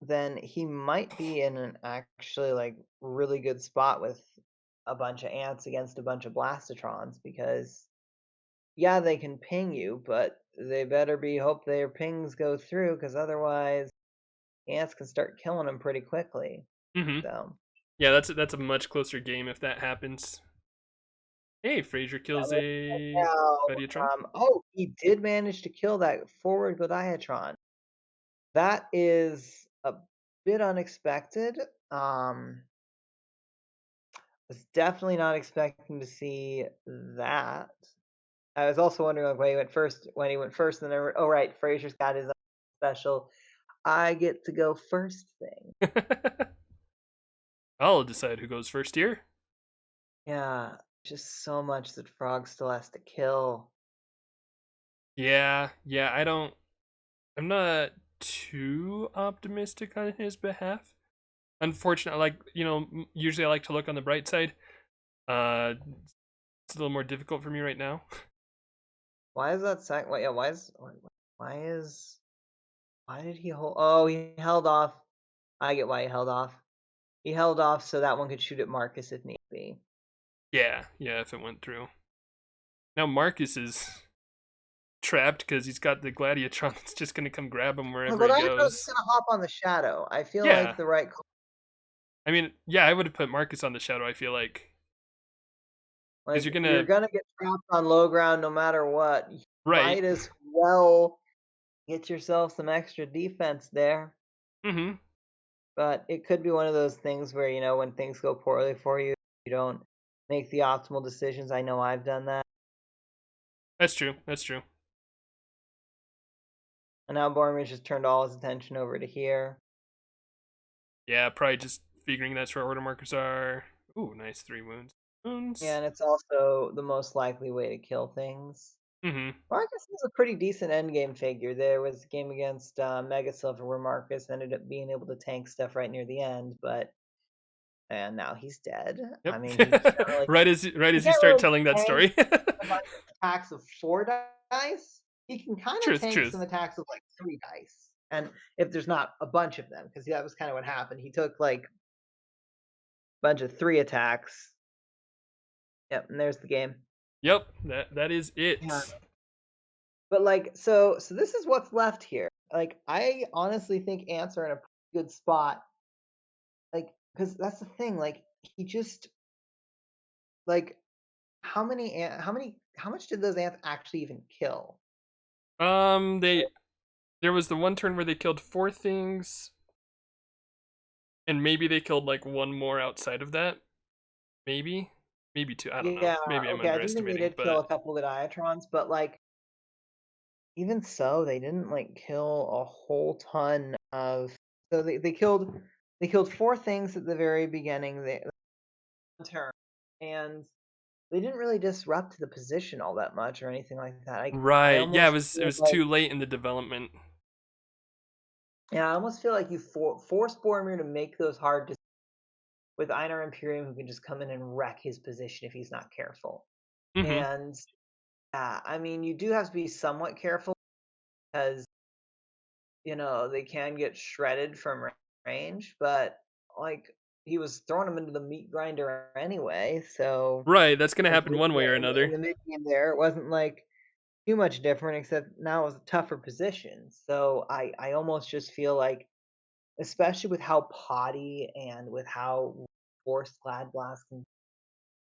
then he might be in an actually like really good spot with a bunch of ants against a bunch of Blastatrons because yeah, they can ping you, but they better be hope their pings go through because otherwise ants can start killing them pretty quickly. Mm-hmm. So Yeah, that's a much closer game if that happens. Hey, Frazier kills a now, Gladiatron. oh, he did manage to kill that forward Godiatron. That is a bit unexpected. Was definitely not expecting to see that. I was also wondering like when he went first, and then oh right, Frazier's got his own special I get to go first thing. I'll decide who goes first here. Yeah, just so much that Frog still has to kill. Yeah, I'm not too optimistic on his behalf. Unfortunately, like, usually I like to look on the bright side. It's a little more difficult for me right now. Why is that second? Wait, yeah, why is why did he hold? Oh, he held off. I get why he held off. He held off so that one could shoot at Marcus if need be. Yeah, if it went through. Now Marcus is trapped because he's got the Gladiatron that's just gonna come grab him No, wherever but he I was just goes. gonna hop on the shadow. I feel Yeah, like the right call. I mean, yeah, I would have put Marcus on the shadow. I feel like because Like you're if you're gonna gonna get trapped on low ground no matter what, you right. might as well get yourself some extra defense there. Mm-hmm. But it could be one of those things where, when things go poorly for you, you don't make the optimal decisions. I know I've done that. That's true. That's true. And now Boromir's just turned all his attention over to here. Yeah, probably just figuring that's where order markers are. Ooh, nice 3 wounds. Yeah, Wounds. and it's also the most likely way to kill things. Mm-hmm. Marcus is a pretty decent endgame figure. There was a game against Mega Silver where Marcus ended up being able to tank stuff right near the end, but and now he's dead. I mean, he can't Yep. really right he as you can't start really telling that tank story. a bunch of attacks of 4 dice. He can kind of Truth, tank some truth. attacks of like 3 dice, and if there's not a bunch of them, because that was kind of what happened. He took like a bunch of 3 attacks. Yep, and there's the game. Yep, that is Yeah, it. but like so this is what's left here. Like I honestly think ants are in a good spot. Like because that's the thing. Like he just like how much did those ants actually even kill? They there was the one turn where they killed 4 things, and maybe they killed like one more outside of that. Maybe. maybe 2. I don't know. Yeah, Maybe I'm okay, I do think they underestimating, did kill but a couple of the Diatrons, but, like, even so, they didn't, like, kill a whole ton of so they killed 4 things at the very beginning, the turn, and they didn't really disrupt the position all that much or anything like that. I right. Yeah, almost it feel was like too late in the development. yeah, I almost feel like you force Boromir to make those hard decisions with Einar Imperium, who can just come in and wreck his position if he's not careful. Mhm. And I mean, you do have to be somewhat careful because they can get shredded from range, but like he was throwing them into the meat grinder anyway, so Right, that's gonna in happen one way or in another. the mid game there, it wasn't like too much different, except now it was a tougher position. So I almost just feel like, especially with how potty and with how forced Glad Blast can,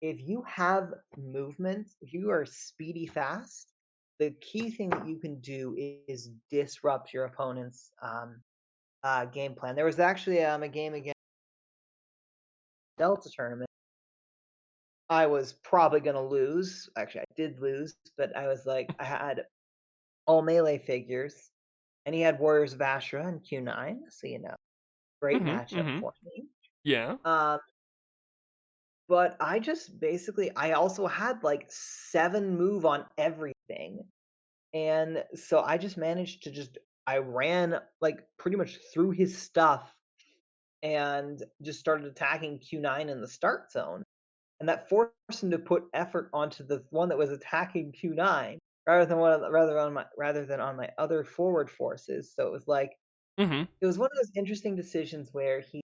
if you have movement, if you are speedy fast, the key thing that you can do is disrupt your opponent's game plan. There was actually a game against Delta tournament. I was probably gonna lose. Actually, I did lose, but I was like, I had all melee figures, and he had Warriors of Ashra and Q9, so great Mhm, matchup mhm. for me. Yeah. Um, but I just basically, I also had like 7 move on everything, and so I just managed to I ran like pretty much through his stuff and just started attacking Q9 in the start zone. And that forced him to put effort onto the one that was attacking Q9 rather than on my other forward forces. So Mhm. it was one of those interesting decisions where he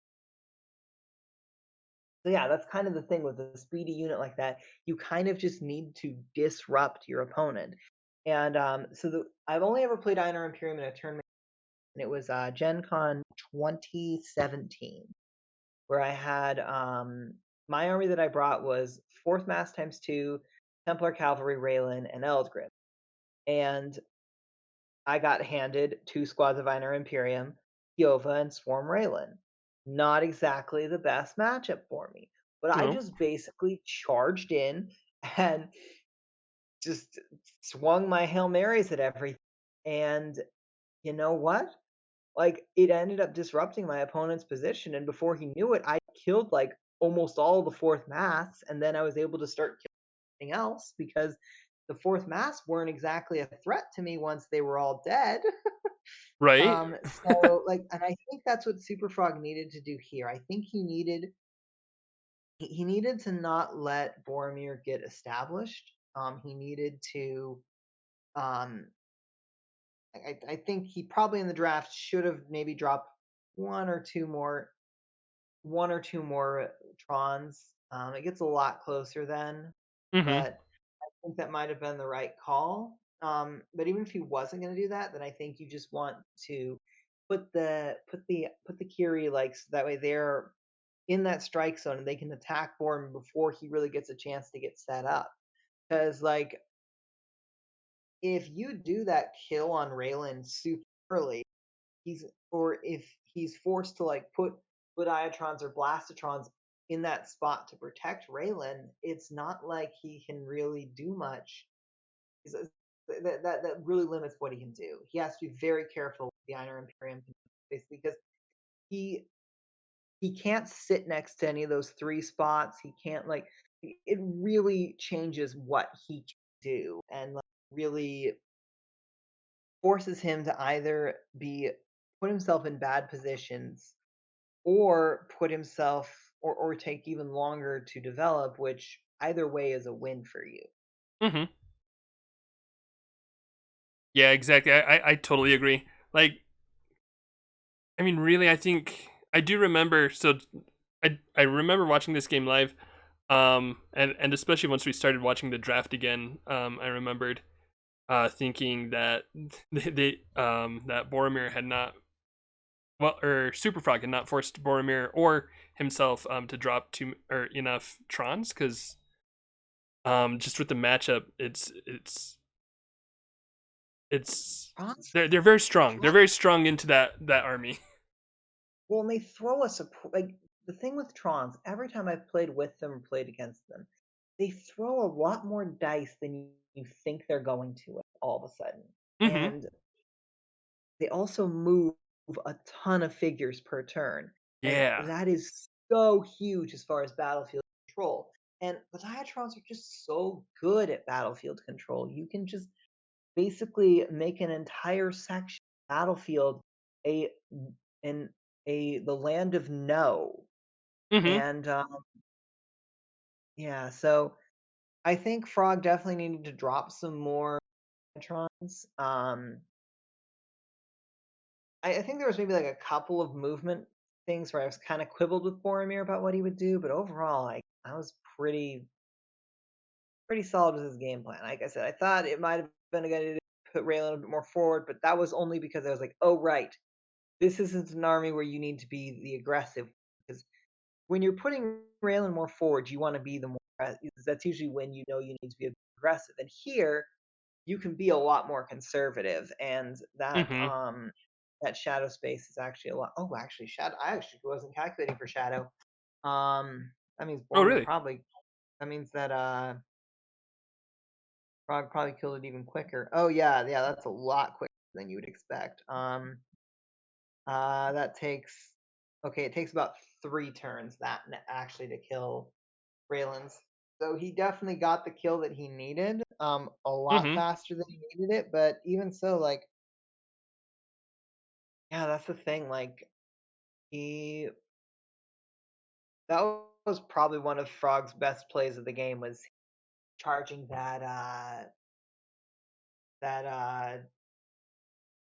so yeah, that's kind of the thing with a speedy unit like that. You kind of just need to disrupt your opponent. And I've only ever played Einar Imperium in a tournament, and it was Gen Con 2017, where I had my army that I brought was fourth mass times 2, Templar Cavalry, Raylan, and Eldgrim. And I got handed 2 squads of Einar Imperium, Kiova, and Swarm Raylan. Not exactly the best matchup for me, but I No. just basically charged in and just swung my Hail Marys at everything. And you know what? Like, it ended up disrupting my opponent's position, and before he knew it, I killed like almost all the fourth mass, and then I was able to start killing everything else because the fourth mass weren't exactly a threat to me once they were all dead. Right? So like, and I think that's what Superfrog needed to do here. I think he needed to not let Boromir get established. He needed to um I think he probably in the draft should have maybe dropped one or two more one or two more Trons. It gets a lot closer then, Mhm. but I think that might have been the right call. But even if he wasn't going to do that, then I think you just want to put the Kiri, like, so that way they're in that strike zone and they can attack for him before he really gets a chance to get set up. Because like, if you do that kill on Raylan super early, or if he's forced to like put Gladiatrons or Blastatrons in that spot to protect Raylan, it's not like he can really do much. That really limits what he can do. He has to be very careful with the Einar Imperium, basically, because he he can't sit next to any of those 3 spots. He can't like it really changes what he can do, and like really forces him to either be put himself in bad positions or put himself or take even longer to develop, which either way is a win for you. Mhm. Yeah, exactly. I totally agree. Like, I mean, really, I think I do remember. So, I remember watching this game live, and especially once we started watching the draft again, I remembered thinking that that Boromir had not, well, or Superfrog had not forced Boromir or himself to drop too or enough Trons, because just with the matchup, it's Trons, they're very strong. They're Tron, very strong into that army. well, and they throw us like the thing with Trons. Every time I've played with them or played against them, they throw a lot more dice than you think they're going to all of a sudden. Mm-hmm. And they also move a ton of figures per turn. And Yeah. that is so huge as far as battlefield control. And the Diatrons are just so good at battlefield control. You can just basically make an entire section battlefield a in a the land of no. Mm-hmm. And yeah, so I think Frog definitely needed to drop some more Diatrons. I think there was maybe like a couple of movement things where I was kind of quibbled with Boromir about what he would do, but overall, like I was pretty solid with his game plan. Like I said, I thought it might have been a good idea to put Raylan a bit more forward, but that was only because I was like, oh right, this isn't an army where you need to be the aggressive. Because when you're putting Raylan more forward, you want to be the more. That's usually when you know you need to be aggressive. And here, you can be a lot more conservative, and Mm-hmm. that shadow space is actually a lot. Oh, actually, shadow. I actually wasn't calculating for shadow. That means Oh, Boromir really? probably. That means that Frog probably killed it even quicker. Oh yeah, that's a lot quicker than you would expect. That takes okay. It takes about 3 turns that actually to kill Raylan's. So he definitely got the kill that he needed. A lot Mm-hmm. faster than he needed it, but even so, like, yeah, that's the thing. Like, he that was probably one of Frog's best plays of the game was charging that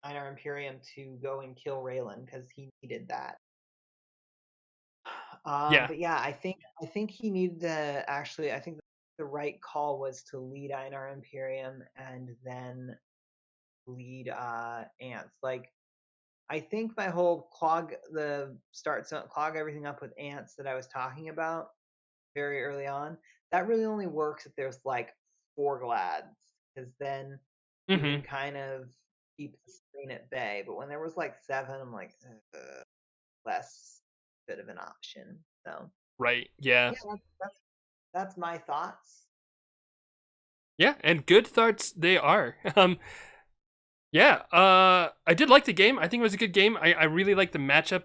Einar Imperium to go and kill Raylan because he needed that. Yeah. But yeah, I think he needed to actually. I think the right call was to lead Einar Imperium and then lead Ants. Like I think my whole clog everything up with Ants that I was talking about very early on. That really only works if there's like 4 glads, because then you Mm-hmm. can kind of keep the screen at bay. But when there was like 7, I'm like less bit of an option. So Right. Yeah. yeah, that's my thoughts. Yeah. And good thoughts they are. Yeah, I did like the game. I think it was a good game. I really like the matchup.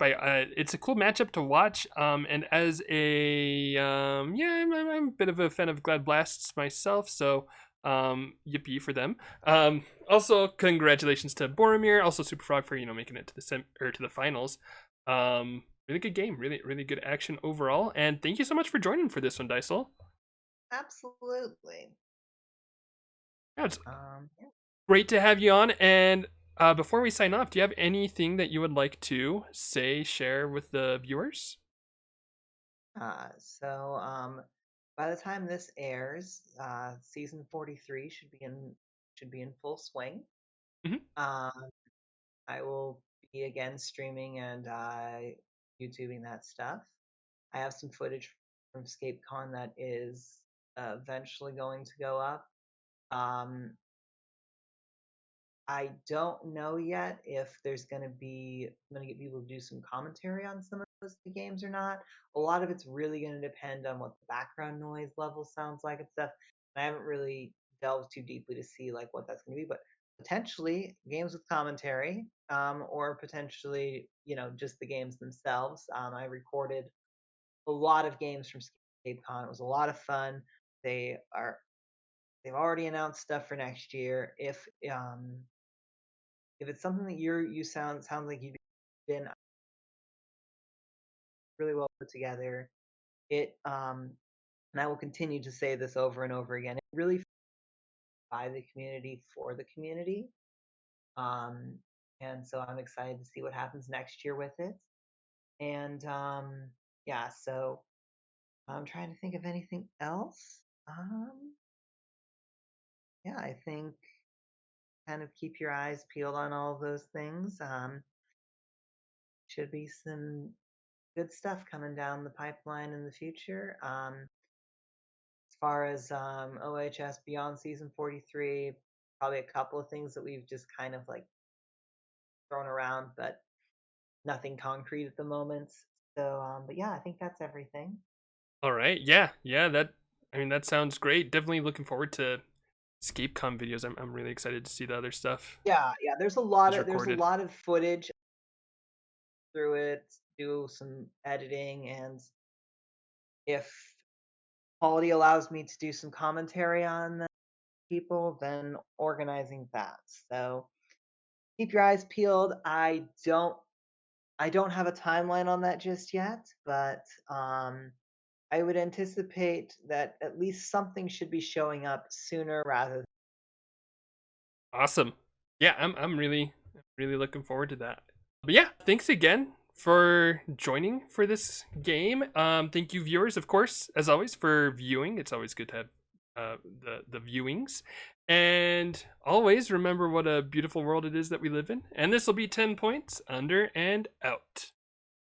It's a cool matchup to watch. And as a yeah, I'm a bit of a fan of Glad Blasts myself. So yippee for them. Also congratulations to Boromir, also Superfrog for making it to the to the finals. Really good game. Really good action overall. And thank you so much for joining for this one, Dysol. Absolutely. Yeah, it's Yeah. great to have you on. And before we sign off, do you have anything that you would like to say, share with the viewers? So by the time this airs, season 43 should be in full swing. Hmm. Um, I will be again streaming and YouTubing that stuff. I have some footage from ScapeCon that is eventually going to go up. Um, I don't know yet if I'm gonna get people to do some commentary on some of those games or not. A lot of it's really gonna depend on what the background noise level sounds like and stuff. I haven't really delved too deeply to see like what that's gonna be, but potentially games with commentary, or potentially just the games themselves. I recorded a lot of games from ScapeCon. It was a lot of fun. They are they've already announced stuff for next year. If it's something that you sounds like you've been really well put together, it and I will continue to say this over and over again. It really by the community for the community, um, and so I'm excited to see what happens next year with it. And yeah, so I'm trying to think of anything else. Yeah, I think kind of keep your eyes peeled on all of those things. Should be some good stuff coming down the pipeline in the future. As far as OHS beyond season 43, probably a couple of things that we've just kind of like thrown around, but nothing concrete at the moment. So, but yeah, I think that's everything. All right. Yeah. Yeah. That I mean, that sounds great. Definitely looking forward to EscapeCon videos. I'm really excited to see the other stuff Yeah. is There's a recorded. lot of footage through it. Do some editing, and if quality allows me to do some commentary on the people, then organizing that. So keep your eyes peeled. I don't have a timeline on that just yet, but I would anticipate that at least something should be showing up sooner rather than. Awesome. Yeah, I'm really looking forward to that. But yeah, thanks again for joining for this game. Thank you, viewers, of course, as always, for viewing. It's always good to have the viewings. And always remember what a beautiful world it is that we live in. And this will be 10 points under and out.